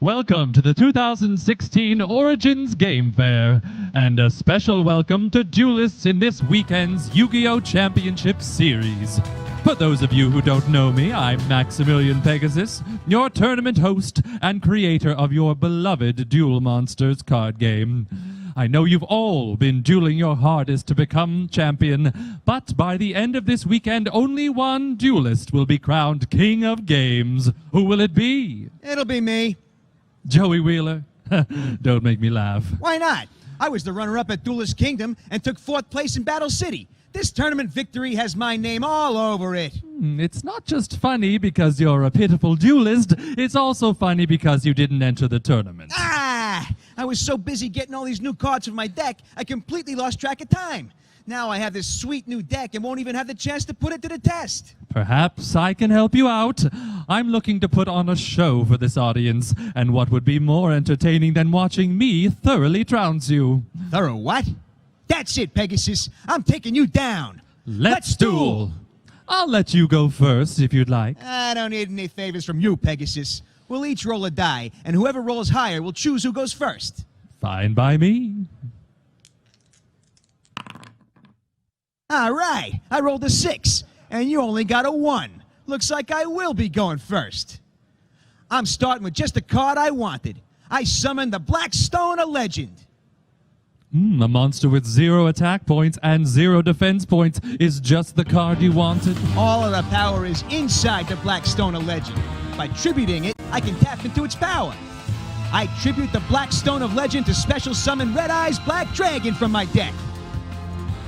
Welcome to the 2016 Origins Game Fair, and a special welcome to Duelists in this weekend's Yu-Gi-Oh! Championship Series. For those of you who don't know me, I'm Maximilion Pegasus, your tournament host and creator of your beloved Duel Monsters card game. I know you've all been dueling your hardest to become champion, but by the end of this weekend, only one duelist will be crowned King of Games. Who will it be? It'll be me. Joey Wheeler? Don't make me laugh. Why not? I was the runner-up at Duelist Kingdom and took 4th place in Battle City. This tournament victory has my name all over it. It's not just funny because you're a pitiful duelist, it's also funny because you didn't enter the tournament. I was so busy getting all these new cards for my deck, I completely lost track of time. Now I have this sweet new deck and won't even have the chance to put it to the test. Perhaps I can help you out. I'm looking to put on a show for this audience, and what would be more entertaining than watching me thoroughly trounce you? Thorough what? That's it, Pegasus. I'm taking you down. Let's duel. I'll let you go first if you'd like. I don't need any favors from you, Pegasus. We'll each roll a die, and whoever rolls higher will choose who goes first. Fine by me. All right, I rolled a 6, and you only got a 1. Looks like I will be going first. I'm starting with just the card I wanted. I summoned the Black Stone of Legend. A monster with 0 attack points and 0 defense points is just the card you wanted. All of the power is inside the Black Stone of Legend. By tributing it, I can tap into its power. I tribute the Black Stone of Legend to special summon Red Eye's Black Dragon from my deck.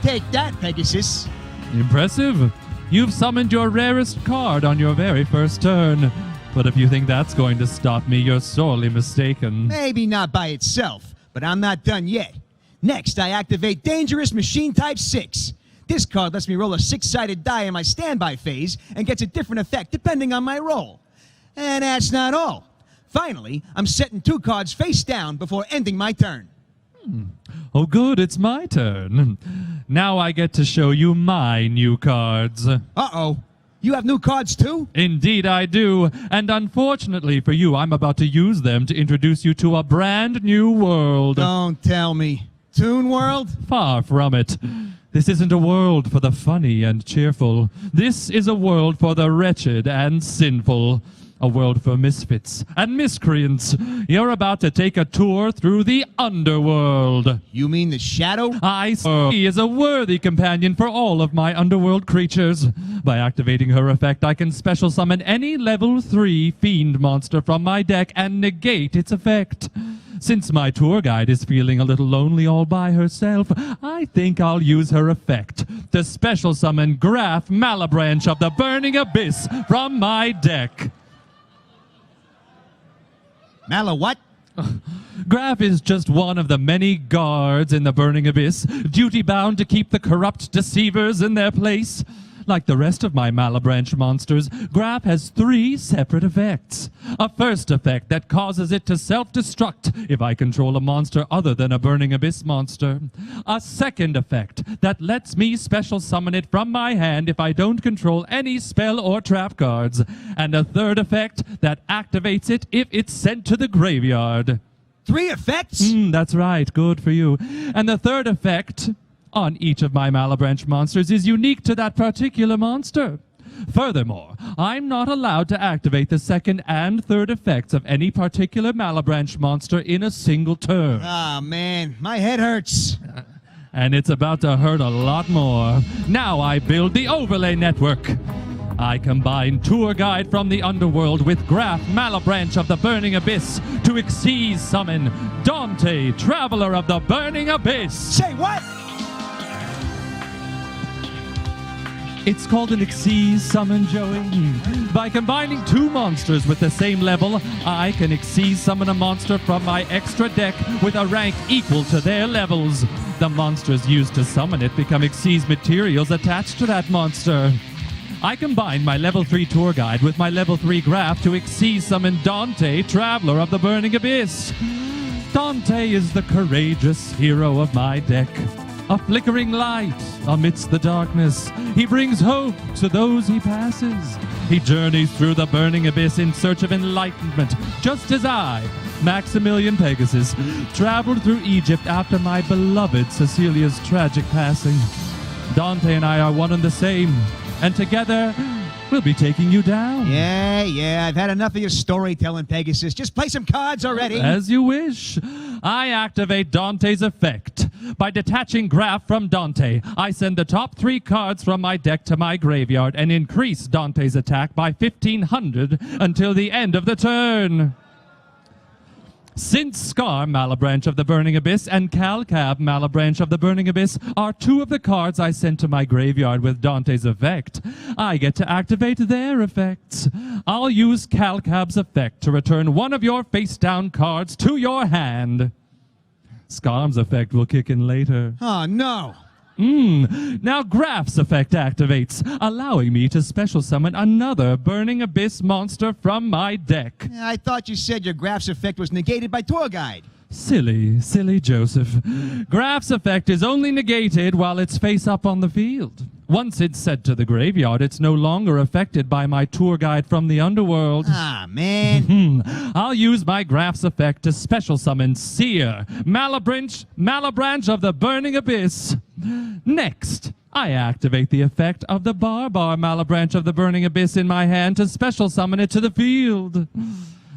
Take that, Pegasus. Impressive. You've summoned your rarest card on your very first turn. But if you think that's going to stop me, you're sorely mistaken. Maybe not by itself, but I'm not done yet. Next, I activate Dangerous Machine Type 6. This card lets me roll a 6-sided die in my standby phase and gets a different effect depending on my roll. And that's not all. Finally, I'm setting 2 cards face down before ending my turn. Oh good, it's my turn. Now I get to show you my new cards. Uh-oh. You have new cards too? Indeed I do, and unfortunately for you, I'm about to use them to introduce you to a brand new world. Don't tell me. Toon World? Far from it. This isn't a world for the funny and cheerful. This is a world for the wretched and sinful. A world for misfits and miscreants. You're about to take a tour through the underworld. You mean the Shadow? He is a worthy companion for all of my underworld creatures. By activating her effect, I can special summon any level 3 fiend monster from my deck and negate its effect. Since my tour guide is feeling a little lonely all by herself, I think I'll use her effect to special summon Graf Malabranch of the Burning Abyss from my deck. Mala what? Graf is just one of the many guards in the Burning Abyss, duty-bound to keep the corrupt deceivers in their place. Like the rest of my Malabranch monsters, Graf has 3 separate effects. A first effect that causes it to self-destruct if I control a monster other than a Burning Abyss monster. A second effect that lets me special summon it from my hand if I don't control any spell or trap cards. And a third effect that activates it if it's sent to the graveyard. 3 effects? That's right, good for you. And the third effect on each of my Malabranch monsters is unique to that particular monster. Furthermore, I'm not allowed to activate the second and third effects of any particular Malabranch monster in a single turn. Ah, man, my head hurts. And it's about to hurt a lot more. Now I build the overlay network. I combine Tour Guide from the Underworld with Graf Malabranch of the Burning Abyss to Xyz summon Dante, Traveler of the Burning Abyss. Say what? It's called an Xyz summon, Joey. By combining 2 monsters with the same level, I can Xyz summon a monster from my extra deck with a rank equal to their levels. The monsters used to summon it become Xyz materials attached to that monster. I combine my level 3 tour guide with my level 3 graph to Xyz summon Dante, Traveler of the Burning Abyss. Dante is the courageous hero of my deck. A flickering light amidst the darkness. He brings hope to those he passes. He journeys through the burning abyss in search of enlightenment, just as I, Maximilion Pegasus, traveled through Egypt after my beloved Cecilia's tragic passing. Dante and I are one and the same, and together we'll be taking you down. Yeah, I've had enough of your storytelling, Pegasus. Just play some cards already. As you wish. I activate Dante's effect. By detaching Graph from Dante, I send the top 3 cards from my deck to my graveyard and increase Dante's attack by 1,500 until the end of the turn. Since Scar, Malabranch of the Burning Abyss, and Calcab, Malabranch of the Burning Abyss, are 2 of the cards I sent to my graveyard with Dante's effect, I get to activate their effects. I'll use Calcab's effect to return one of your face-down cards to your hand. Scar's effect will kick in later. Oh, no. Now Graph's effect activates, allowing me to special summon another Burning Abyss monster from my deck. I thought you said your Graph's effect was negated by Tour Guide. Silly Joseph. Graph's effect is only negated while it's face up on the field. Once it's sent to the graveyard, it's no longer affected by my tour guide from the underworld. Ah, man. I'll use my Graph's effect to special summon Seer, Malabranch of the Burning Abyss. Next, I activate the effect of the Barbar Malabranch of the Burning Abyss in my hand to special summon it to the field.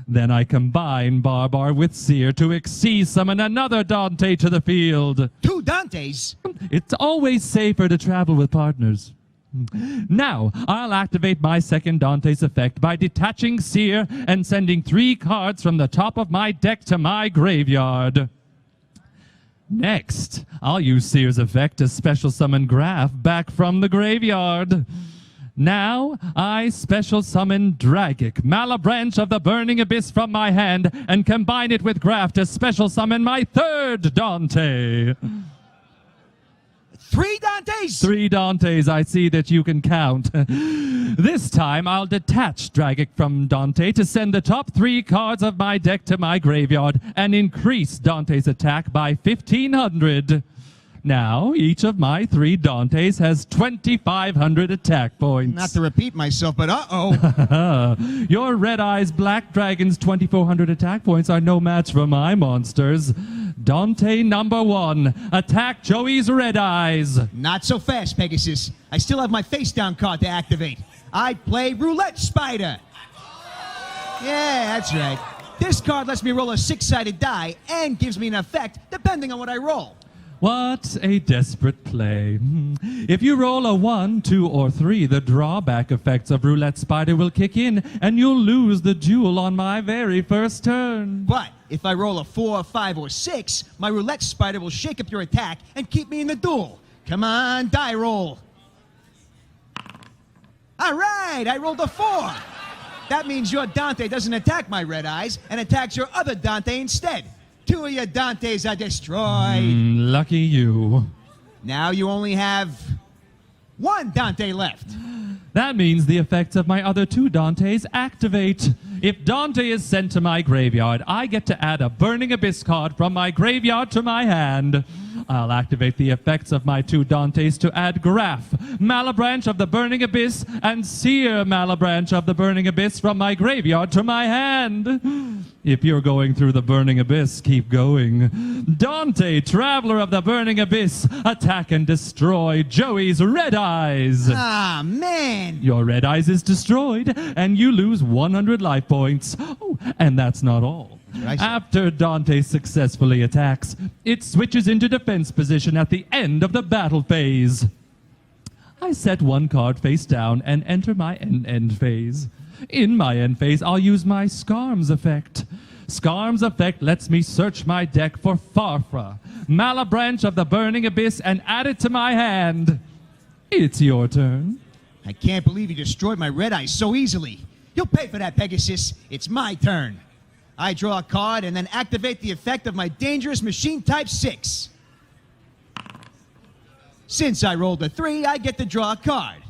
Then I combine Barbar with Seer to Xyz summon another Dante to the field. 2 Dantes? It's always safer to travel with partners. Now, I'll activate my second Dante's effect by detaching Seer and sending 3 cards from the top of my deck to my graveyard. Next, I'll use Seer's effect to special summon Graph back from the graveyard. Now, I special summon Dragic, Malabranch of the Burning Abyss from my hand and combine it with Graph to special summon my third Dante. 3 Dantes? 3 Dantes, I see that you can count. This time, I'll detach Dragic from Dante to send the top 3 cards of my deck to my graveyard and increase Dante's attack by 1,500. Now, each of my 3 Dantes has 2,500 attack points. Not to repeat myself, but uh-oh. Your Red Eyes Black Dragon's 2,400 attack points are no match for my monsters. Dante number 1, attack Joey's Red Eyes. Not so fast, Pegasus. I still have my face-down card to activate. I play Roulette Spider. Yeah, that's right. This card lets me roll a 6-sided die and gives me an effect depending on what I roll. What a desperate play. If you roll a 1, 2, or 3, the drawback effects of Roulette Spider will kick in, and you'll lose the duel on my very first turn. But if I roll a 4, 5, or 6, my Roulette Spider will shake up your attack and keep me in the duel. Come on, die roll. All right, I rolled a 4. That means your Dante doesn't attack my Red Eyes and attacks your other Dante instead. 2 of your Dantes are destroyed. Lucky you. Now you only have 1 Dante left. That means the effects of my other 2 Dantes activate. If Dante is sent to my graveyard, I get to add a Burning Abyss card from my graveyard to my hand. I'll activate the effects of my 2 Dantes to add Graph, Malabranch of the Burning Abyss, and Seer, Malabranch of the Burning Abyss from my graveyard to my hand. If you're going through the Burning Abyss, keep going. Dante, Traveler of the Burning Abyss, attack and destroy Joey's Red Eyes. Ah, man. Your Red Eyes is destroyed, and you lose 100 life points. Oh, and that's not all. After Dante successfully attacks, it switches into defense position at the end of the battle phase. I set 1 card face down and enter my end phase. In my end phase, I'll use my Scarm's effect. Scarm's effect lets me search my deck for Farfra, Malabranch of the Burning Abyss, and add it to my hand. It's your turn. I can't believe you destroyed my Red Eyes so easily. You'll pay for that, Pegasus. It's my turn. I draw a card and then activate the effect of my Dangerous Machine Type 6. Since I rolled a 3, I get to draw a card.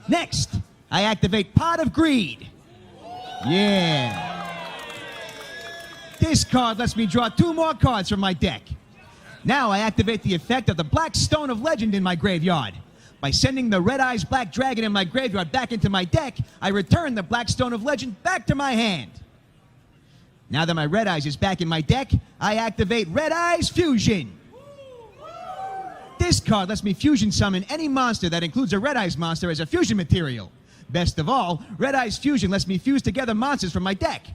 Next, I activate Pot of Greed. Yeah. This card lets me draw 2 more cards from my deck. Now I activate the effect of the Black Stone of Legend in my graveyard. By sending the Red Eyes Black Dragon in my graveyard back into my deck, I return the Black Stone of Legend back to my hand. Now that my Red Eyes is back in my deck, I activate Red Eyes Fusion. This card lets me fusion summon any monster that includes a Red Eyes monster as a fusion material. Best of all, Red Eyes Fusion lets me fuse together monsters from my deck.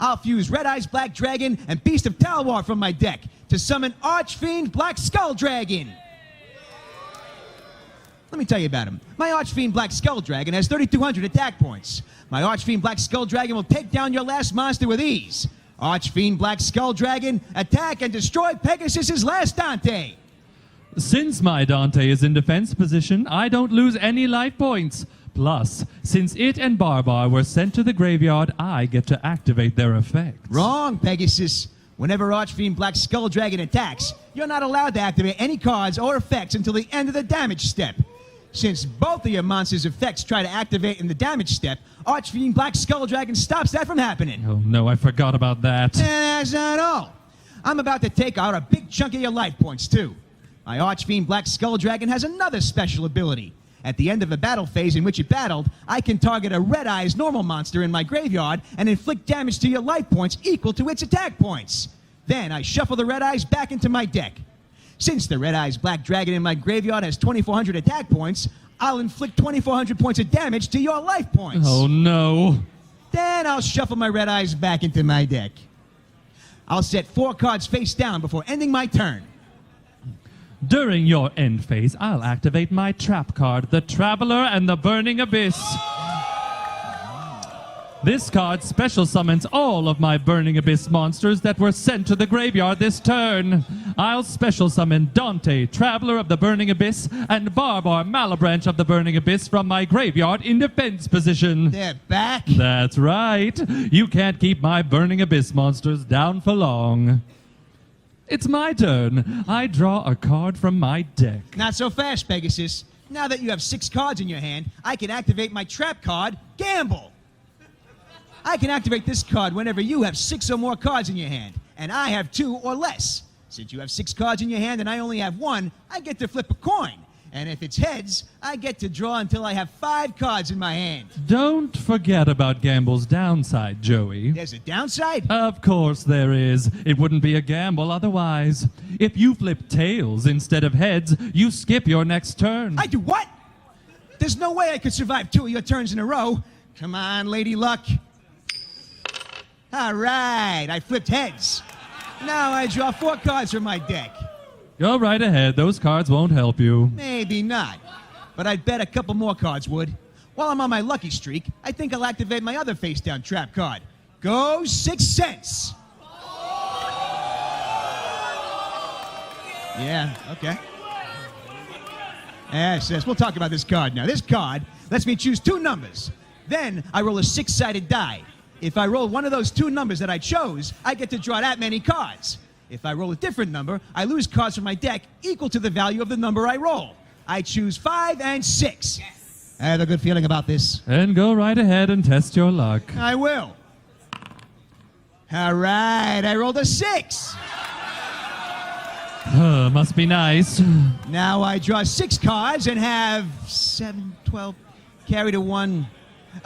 I'll fuse Red Eyes Black Dragon and Beast of Talwar from my deck to summon Archfiend Black Skull Dragon. Let me tell you about him. My Archfiend Black Skull Dragon has 3,200 attack points. My Archfiend Black Skull Dragon will take down your last monster with ease. Archfiend Black Skull Dragon, attack and destroy Pegasus' last Dante. Since my Dante is in defense position, I don't lose any life points. Plus, since it and Barbar were sent to the graveyard, I get to activate their effects. Wrong, Pegasus. Whenever Archfiend Black Skull Dragon attacks, you're not allowed to activate any cards or effects until the end of the damage step. Since both of your monsters' effects try to activate in the damage step, Archfiend Black Skull Dragon stops that from happening. Oh no, I forgot about that. That's not all. I'm about to take out a big chunk of your life points, too. My Archfiend Black Skull Dragon has another special ability. At the end of a battle phase in which it battled, I can target a Red Eyes normal monster in my graveyard and inflict damage to your life points equal to its attack points. Then I shuffle the Red Eyes back into my deck. Since the Red Eyes Black Dragon in my graveyard has 2,400 attack points, I'll inflict 2,400 points of damage to your life points. Oh no. Then I'll shuffle my Red Eyes back into my deck. I'll set 4 cards face down before ending my turn. During your end phase, I'll activate my trap card, the Traveler and the Burning Abyss. This card special summons all of my Burning Abyss monsters that were sent to the graveyard this turn. I'll special summon Dante, Traveler of the Burning Abyss, and Barbar, Malabranch of the Burning Abyss from my graveyard in defense position. They're back? That's right. You can't keep my Burning Abyss monsters down for long. It's my turn. I draw a card from my deck. Not so fast, Pegasus. Now that you have 6 cards in your hand, I can activate my trap card, Gamble. I can activate this card whenever you have 6 or more cards in your hand, and I have 2 or less. Since you have 6 cards in your hand and I only have 1, I get to flip a coin. And if it's heads, I get to draw until I have 5 cards in my hand. Don't forget about Gamble's downside, Joey. There's a downside? Of course there is. It wouldn't be a gamble otherwise. If you flip tails instead of heads, you skip your next turn. I do what? There's no way I could survive 2 of your turns in a row. Come on, Lady Luck. All right, I flipped heads. Now I draw 4 cards from my deck. Go right ahead. Those cards won't help you. Maybe not, but I'd bet a couple more cards would. While I'm on my lucky streak, I think I'll activate my other face-down trap card. Go 6 cents. Yeah, okay. Yes, we'll talk about this card now. This card lets me choose 2 numbers. Then I roll a 6-sided die. If I roll one of those 2 numbers that I chose, I get to draw that many cards. If I roll a different number, I lose cards from my deck equal to the value of the number I roll. I choose 5 and 6. Yes. I have a good feeling about this. And go right ahead and test your luck. I will. All right, I rolled a 6. Must be nice. Now I draw 6 cards and have 7, 12, carry to 1,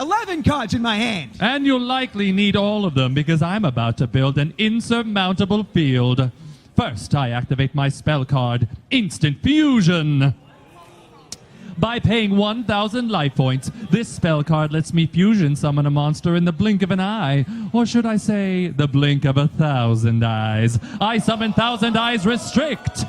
11 cards in my hand. And you'll likely need all of them because I'm about to build an insurmountable field. First, I activate my spell card, Instant Fusion. By paying 1,000 life points, this spell card lets me fusion summon a monster in the blink of an eye. Or should I say, the blink of 1,000 eyes. I summon 1,000 Eyes Restrict.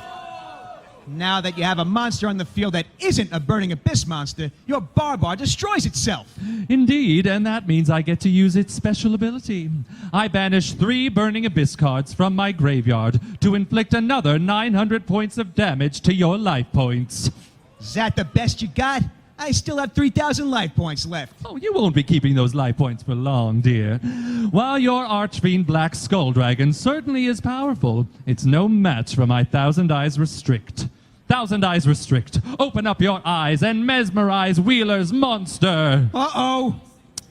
Now that you have a monster on the field that isn't a Burning Abyss monster, your Barbar destroys itself. Indeed, and that means I get to use its special ability. I banish 3 Burning Abyss cards from my graveyard to inflict another 900 points of damage to your life points. Is that the best you got? I still have 3,000 life points left. Oh, you won't be keeping those life points for long, dear. While your Archfiend Black Skull Dragon certainly is powerful, it's no match for my 1,000 Eyes Restrict. 1,000 Eyes Restrict. Open up your eyes and mesmerize Wheeler's monster. Uh-oh.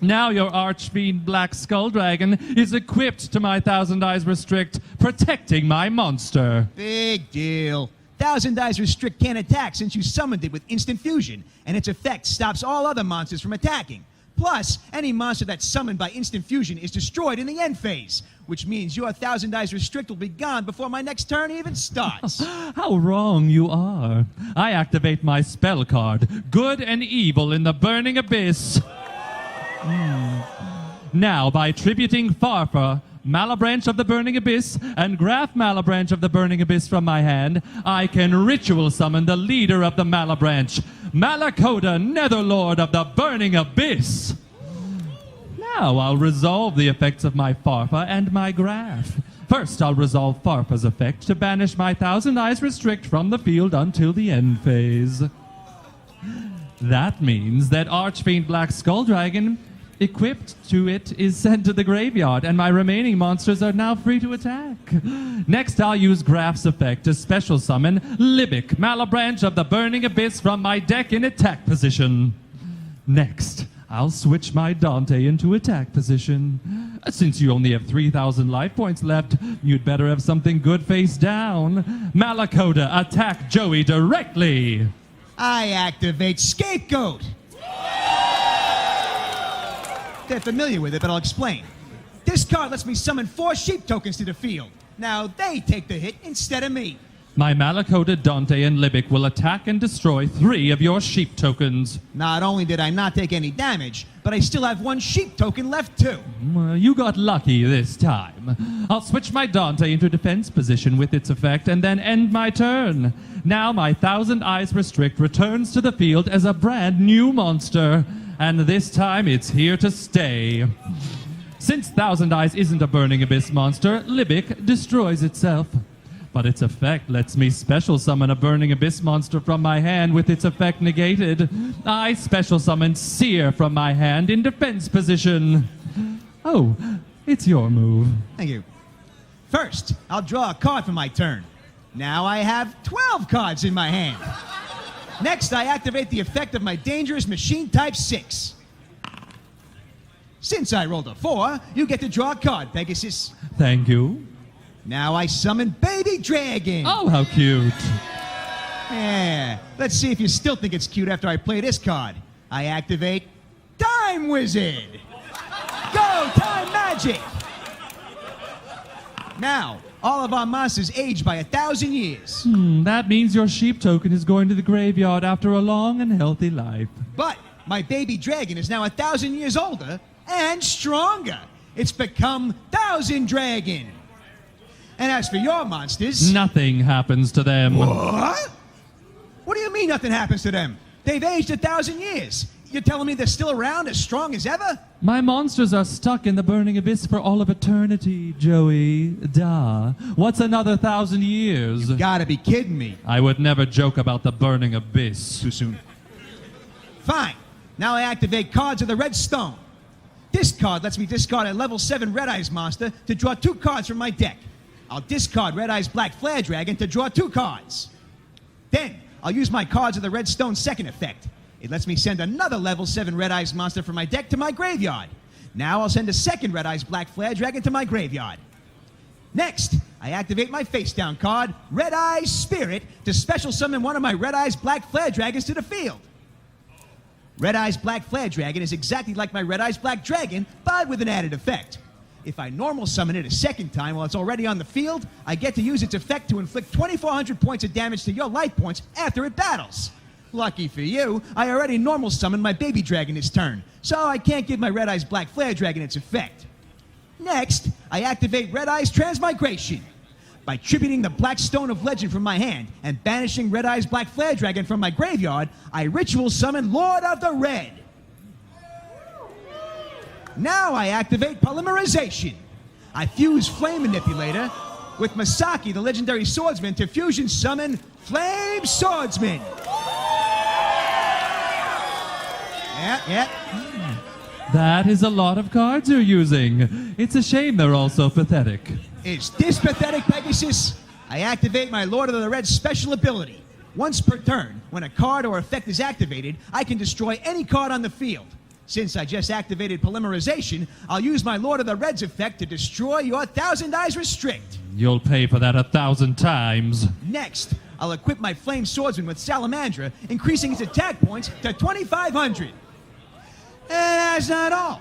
Now your Archfiend Black Skull Dragon is equipped to my 1,000 Eyes Restrict, protecting my monster. Big deal. Thousand Eyes Restrict can't attack since you summoned it with instant fusion, and its effect stops all other monsters from attacking. Plus, any monster that's summoned by instant fusion is destroyed in the end phase, which means your Thousand Eyes Restrict will be gone before my next turn even starts. How wrong you are. I activate my spell card, Good and Evil in the Burning Abyss. Now, by tributing Farfa, Malabranch of the Burning Abyss, and Graph Malabranch of the Burning Abyss from my hand, I can ritual summon the leader of the Malabranch, Malakoda, Netherlord of the Burning Abyss. Now I'll resolve the effects of my Farfa and my Graph. First, I'll resolve Farfa's effect to banish my Thousand Eyes Restrict from the field until the end phase. That means that Archfiend Black Skull Dragon equipped to it is sent to the graveyard, and my remaining monsters are now free to attack. Next, I'll use Graph's effect to special summon Libic, Malabranch of the Burning Abyss from my deck in attack position. Next, I'll switch my Dante into attack position. Since you only have 3,000 life points left, you'd better have something good face down. Malakoda, attack Joey directly. I activate Scapegoat. They're familiar with it, but I'll explain. This card lets me summon 4 sheep tokens to the field. Now they take the hit instead of me. My Malakoda, Dante, and Libic will attack and destroy 3 of your sheep tokens. Not only did I not take any damage, but I still have 1 sheep token left too. You got lucky this time. I'll switch my Dante into defense position with its effect and then end my turn. Now my Thousand Eyes Restrict returns to the field as a brand new monster. And this time it's here to stay. Since Thousand Eyes isn't a Burning Abyss monster, Libic destroys itself. But its effect lets me special summon a Burning Abyss monster from my hand with its effect negated. I special summon Seer from my hand in defense position. Oh, it's your move. Thank you. First, I'll draw a card for my turn. Now I have 12 cards in my hand. Next, I activate the effect of my Dangerous Machine Type 6. Since I rolled a 4, you get to draw a card, Pegasus. Thank you. Now I summon Baby Dragon. Oh, how cute. Yeah, let's see if you still think it's cute after I play this card. I activate Time Wizard. Go, Time Magic. Now, all of our monsters age by 1,000 years. That means your sheep token is going to the graveyard after a long and healthy life. But my baby dragon is now 1,000 years older and stronger. It's become Thousand Dragon. And as for your monsters... Nothing happens to them. What? What do you mean nothing happens to them? They've aged 1,000 years. You're telling me they're still around as strong as ever? My monsters are stuck in the Burning Abyss for all of eternity, Joey. Duh. What's another 1,000 years? You gotta be kidding me. I would never joke about the Burning Abyss. Too soon. Fine. Now I activate Cards of the Red Stone. This card lets me discard a level 7 Red Eyes monster to draw 2 cards from my deck. I'll discard Red Eyes Black Flare Dragon to draw 2 cards. Then, I'll use my Cards of the Red Stone second effect. It lets me send another level 7 Red Eyes monster from my deck to my graveyard. Now I'll send a second Red Eyes Black Flare Dragon to my graveyard. Next, I activate my face down card, Red Eyes Spirit, to special summon one of my Red Eyes Black Flare Dragons to the field. Red Eyes Black Flare Dragon is exactly like my Red Eyes Black Dragon, but with an added effect. If I normal summon it a second time while it's already on the field, I get to use its effect to inflict 2,400 points of damage to your life points after it battles. Lucky for you, I already normal summoned my baby dragon this turn, so I can't give my Red Eyes Black Flare Dragon its effect. Next, I activate Red Eyes Transmigration. By tributing the Black Stone of Legend from my hand and banishing Red Eyes Black Flare Dragon from my graveyard, I ritual summon Lord of the Red. Now I activate Polymerization. I fuse Flame Manipulator with Masaki, the legendary swordsman, to fusion summon Flame Swordsman. Yeah. That is a lot of cards you're using. It's a shame they're all so pathetic. Is this pathetic, Pegasus? I activate my Lord of the Red special ability. Once per turn, when a card or effect is activated, I can destroy any card on the field. Since I just activated Polymerization, I'll use my Lord of the Red's effect to destroy your Thousand Eyes Restrict. You'll pay for that 1,000 times. Next, I'll equip my Flame Swordsman with Salamandra, increasing its attack points to 2,500. And that's not all.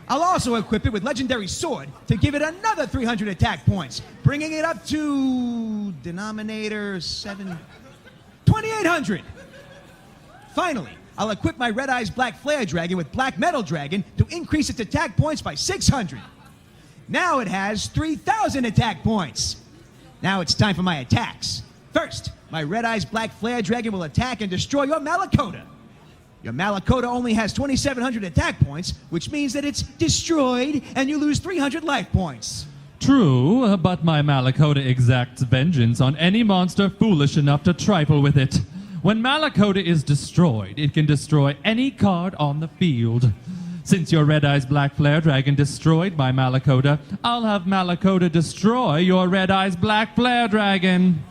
I'll also equip it with Legendary Sword to give it another 300 attack points, bringing it up to denominator 2,800. Finally, I'll equip my Red Eyes Black Flare Dragon with Black Metal Dragon to increase its attack points by 600. Now it has 3,000 attack points. Now it's time for my attacks. First, my Red Eyes Black Flare Dragon will attack and destroy your Malakota. Your Malakota only has 2,700 attack points, which means that it's destroyed and you lose 300 life points. True, but my Malakota exacts vengeance on any monster foolish enough to trifle with it. When Malakota is destroyed, it can destroy any card on the field. Since your Red Eyes Black Flare Dragon destroyed my Malakota, I'll have Malakota destroy your Red Eyes Black Flare Dragon.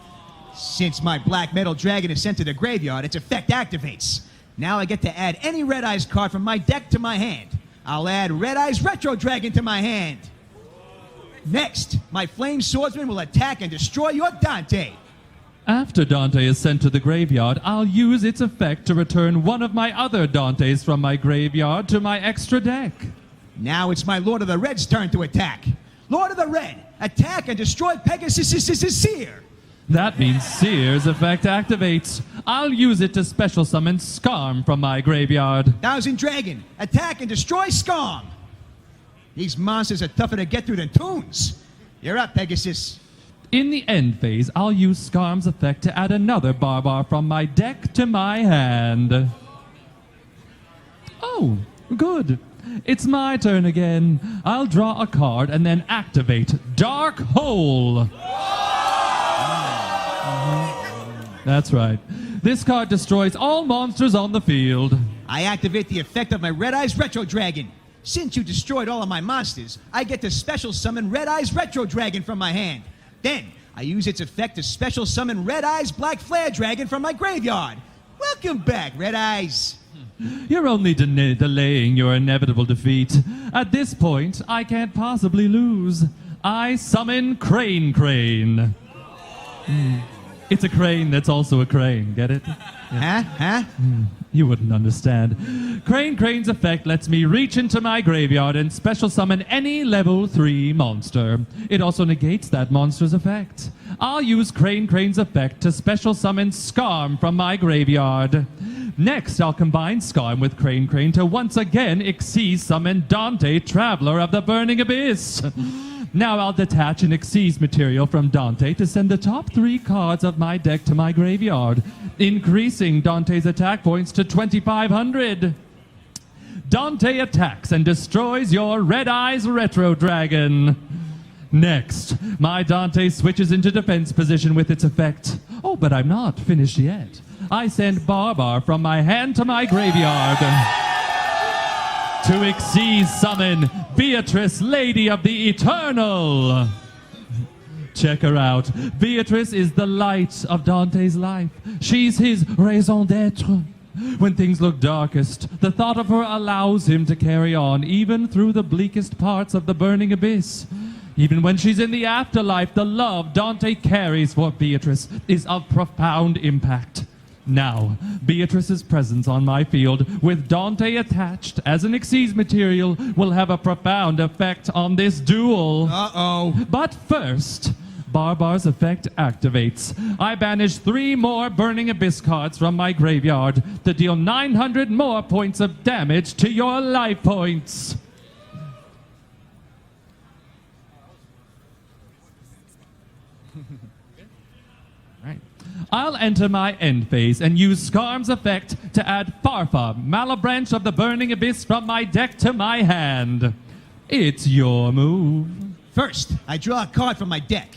Since my Black Metal Dragon is sent to the graveyard, its effect activates. Now I get to add any Red Eyes card from my deck to my hand. I'll add Red Eyes Retro Dragon to my hand. Next, my Flame Swordsman will attack and destroy your Dante. After Dante is sent to the graveyard, I'll use its effect to return one of my other Dantes from my graveyard to my extra deck. Now it's my Lord of the Red's turn to attack. Lord of the Red, attack and destroy Pegasus Seer. That means Seer's effect activates. I'll use it to special summon Skarm from my graveyard. Thousand Dragon, attack and destroy Skarm. These monsters are tougher to get through than Toons. You're up, Pegasus. In the end phase, I'll use Skarm's effect to add another Barbar from my deck to my hand. Oh, good. It's my turn again. I'll draw a card and then activate Dark Hole. That's right. This card destroys all monsters on the field. I activate the effect of my Red Eyes Retro Dragon. Since you destroyed all of my monsters, I get to special summon Red Eyes Retro Dragon from my hand. Then, I use its effect to special summon Red Eyes Black Flare Dragon from my graveyard. Welcome back, Red Eyes. You're only delaying your inevitable defeat. At this point, I can't possibly lose. I summon Crane. It's a crane that's also a crane, get it? Huh? You wouldn't understand. Crane's effect lets me reach into my graveyard and special summon any level 3 monster. It also negates that monster's effect. I'll use Crane's effect to special summon Skarm from my graveyard. Next, I'll combine Skarm with Crane to once again Xyz summon Dante, Traveler of the Burning Abyss. Now I'll detach an Xyz material from Dante to send the top 3 cards of my deck to my graveyard, increasing Dante's attack points to 2,500. Dante attacks and destroys your Red Eyes Retro Dragon. Next, my Dante switches into defense position with its effect. Oh, but I'm not finished yet. I send Barbar from my hand to my graveyard to Xyz summon Beatrice, Lady of the Eternal. Check her out. Beatrice is the light of Dante's life. She's his raison d'être. When things look darkest, the thought of her allows him to carry on, even through the bleakest parts of the burning abyss. Even when she's in the afterlife, the love Dante carries for Beatrice is of profound impact. Now, Beatrice's presence on my field, with Dante attached as an Xyz material, will have a profound effect on this duel. Uh-oh. But first, Barbar's effect activates. I banish 3 more Burning Abyss cards from my graveyard to deal 900 more points of damage to your life points. I'll enter my end phase and use Skarm's effect to add Farfa, Malabranch of the Burning Abyss from my deck to my hand. It's your move. First, I draw a card from my deck.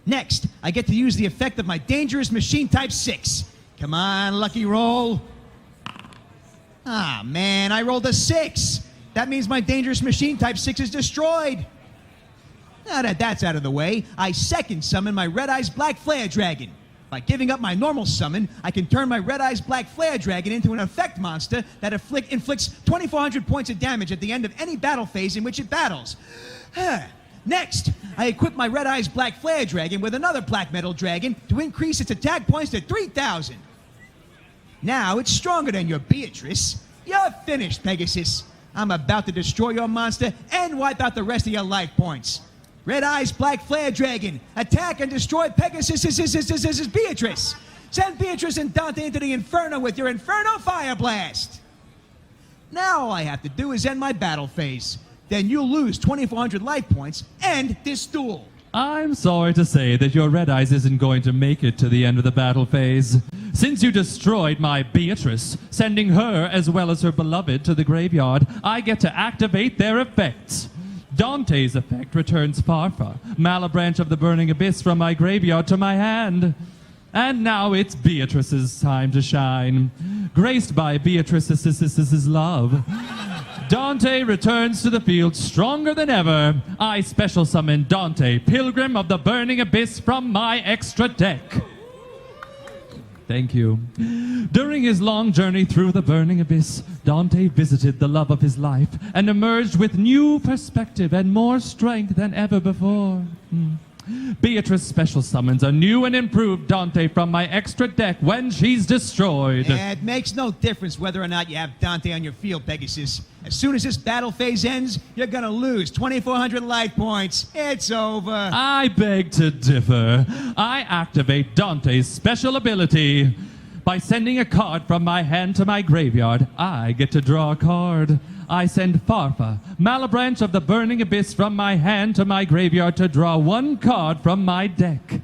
Next, I get to use the effect of my Dangerous Machine Type 6. Come on, lucky roll. Ah, man, I rolled a 6. That means my Dangerous Machine Type 6 is destroyed. Now that that's out of the way, I second summon my Red Eyes Black Flare Dragon. By giving up my normal summon, I can turn my Red Eyes Black Flare Dragon into an effect monster that inflicts 2,400 points of damage at the end of any battle phase in which it battles. Next, I equip my Red Eyes Black Flare Dragon with another Black Metal Dragon to increase its attack points to 3,000. Now it's stronger than your Beatrice. You're finished, Pegasus. I'm about to destroy your monster and wipe out the rest of your life points. Red Eyes Black Flare Dragon, attack and destroy Pegasus' Beatrice. Send Beatrice and Dante into the Inferno with your Inferno Fire Blast. Now all I have to do is end my battle phase. Then you'll lose 2,400 life points and this duel. I'm sorry to say that your Red Eyes isn't going to make it to the end of the battle phase. Since you destroyed my Beatrice, sending her as well as her beloved to the graveyard, I get to activate their effects. Dante's effect returns Farfa, Malabranch of the Burning Abyss, from my graveyard to my hand. And now it's Beatrice's time to shine. Graced by Beatrice's love, Dante returns to the field stronger than ever. I special summon Dante, Pilgrim of the Burning Abyss, from my extra deck. Thank you. During his long journey through the burning abyss, Dante visited the love of his life and emerged with new perspective and more strength than ever before. Beatrice special summons a new and improved Dante from my extra deck when she's destroyed. It makes no difference whether or not you have Dante on your field, Pegasus. As soon as this battle phase ends, you're gonna lose 2,400 life points. It's over. I beg to differ. I activate Dante's special ability. By sending a card from my hand to my graveyard, I get to draw a card. I send Farfa, Malabranch of the Burning Abyss, from my hand to my graveyard to draw one card from my deck.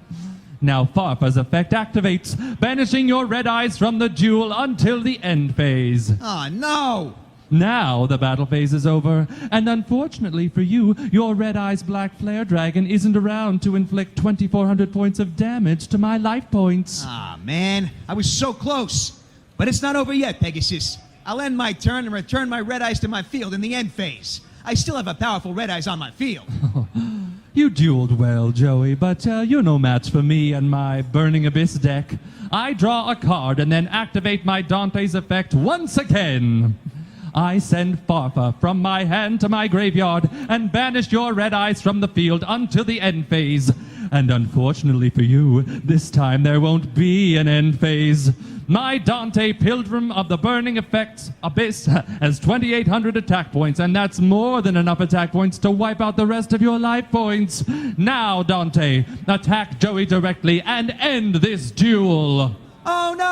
Now Farfa's effect activates, banishing your Red Eyes from the duel until the end phase. Oh, no! Now the battle phase is over, and unfortunately for you, your Red Eyes Black Flare Dragon isn't around to inflict 2,400 points of damage to my life points. Ah, man, I was so close. But it's not over yet, Pegasus. I'll end my turn and return my Red Eyes to my field in the end phase. I still have a powerful Red Eyes on my field. You dueled well, Joey, but you're no match for me and my Burning Abyss deck. I draw a card and then activate my Dante's effect once again. I send Farfa from my hand to my graveyard and banish your Red Eyes from the field until the end phase. And unfortunately for you, this time there won't be an end phase. My Dante, Pilgrim of the Burning Abyss, has 2,800 attack points, and that's more than enough attack points to wipe out the rest of your life points. Now, Dante, attack Joey directly and end this duel. Oh, no!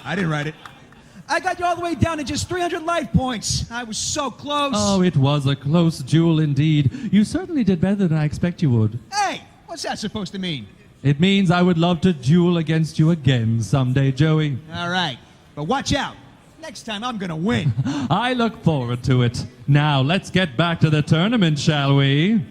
I didn't write it. I got you all the way down to just 300 life points. I was so close. Oh, it was a close duel indeed. You certainly did better than I expect you would. Hey, what's that supposed to mean? It means I would love to duel against you again someday, Joey. All right, but watch out. Next time I'm gonna win. I look forward to it. Now, let's get back to the tournament, shall we?